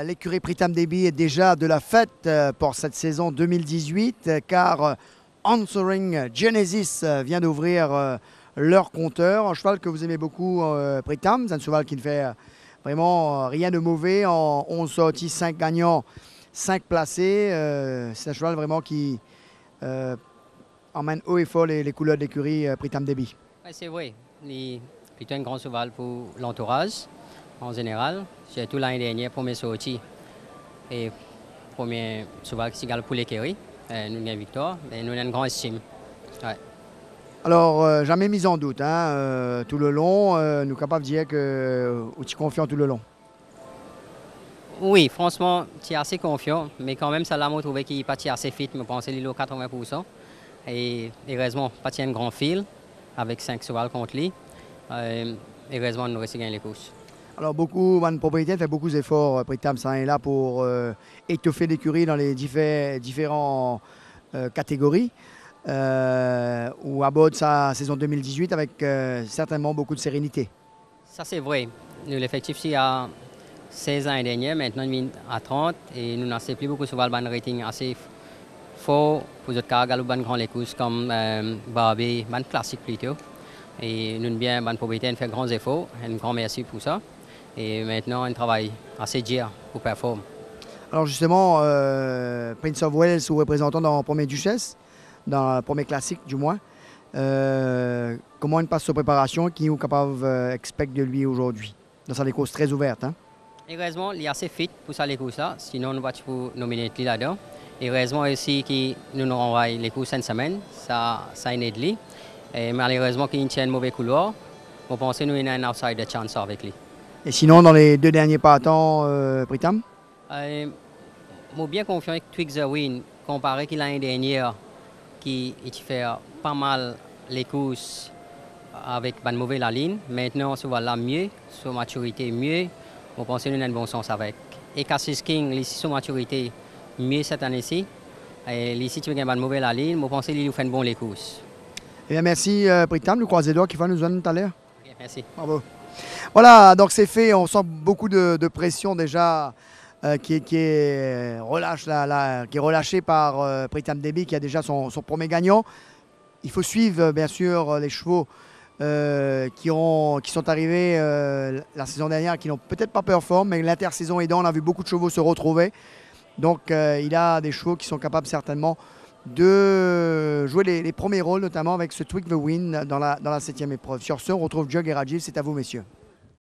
l'écurie Pritam Devi est déjà de la fête pour cette saison 2018 car Answering Genesis vient d'ouvrir leur compteur. Un cheval que vous aimez beaucoup, Pritam. C'est un cheval qui ne fait vraiment rien de mauvais. En 11 sorties, 5 gagnants, 5 placés. C'est un cheval vraiment qui emmène haut et fort les couleurs de l'écurie Pritam Devi. Ouais, c'est vrai. Il est plutôt un grand cheval pour l'entourage en général. J'ai tout l'année dernière pour mes sorties. Et premier cheval qui s'égale pour l'écurie. Nous avons une victoire et nous avons une grande estime. Ouais. Alors, jamais mis en doute tout le long. Nous sommes capables de dire que tu es confiant tout le long. Oui, franchement, je suis assez confiant, mais quand même, ça l'a trouvé qu'il n'est pas assez fit, je pense qu'il est 80%. Et heureusement, pas un grand fil avec 5 chevaux contre lui. Heureusement, nous réussissons à gagner les courses. Alors, beaucoup de propriétaires font beaucoup d'efforts. Pritam est là pour étoffer l'écurie dans les différentes catégories. Ou aborde sa saison 2018 avec certainement beaucoup de sérénité. Ça, c'est vrai. L'effectif, c'est à 16 ans et dernier, maintenant, il est à 30 et nous n'avons plus beaucoup de chevaux de rating assez fort pour d'autres cas, ou grands les courses comme Barbie, ban classique plutôt. Et nous, bien, ban propriétaire, fait grands efforts. Un grand merci pour ça. Et maintenant, on travaille assez dur pour performer. Alors justement, Prince of Wales, ou représentant dans la première duchesse, dans le premier classique du moins, comment il passe sa préparation, qui est capable d'expecter de lui aujourd'hui, dans sa course très ouverte. Heureusement, il est assez fit pour ça les courses là, sinon on va nominer là-dedans. Et heureusement aussi qu'il nous envoie les courses cette semaine, ça aide lui. Et malheureusement qu'il tient un mauvais couloir, on pense que nous avons un outsider chance avec lui. Et sinon, dans les 2 derniers partants, Pritam? Je suis bien confiant avec Twix Win, comparé à l'année dernière, qui fait pas mal les courses avec une mauvaise ligne. Maintenant, on se voit là mieux, sa maturité mieux. On pense que nous avons un bon sens avec. Et Cassis King, ici, sa maturité mieux cette année-ci. Et ici, tu as une mauvaise ligne, je pense qu'il fait une bonne les courses. Eh bien, merci Pritam, nous croisons les doigts qui va nous donner tout à l'heure. Okay, merci. Bravo. Voilà, donc c'est fait. On sent beaucoup de pression déjà qui est relâchée par Pritam Devi, qui a déjà son premier gagnant. Il faut suivre bien sûr les chevaux qui sont arrivés la saison dernière, qui n'ont peut-être pas performé, mais l'intersaison aidant, on a vu beaucoup de chevaux se retrouver. Donc il a des chevaux qui sont capables certainement de jouer les premiers rôles, notamment avec ce Twig the Win dans la 7e épreuve. Sur ce, on retrouve Jug et Rajiv. C'est à vous, messieurs.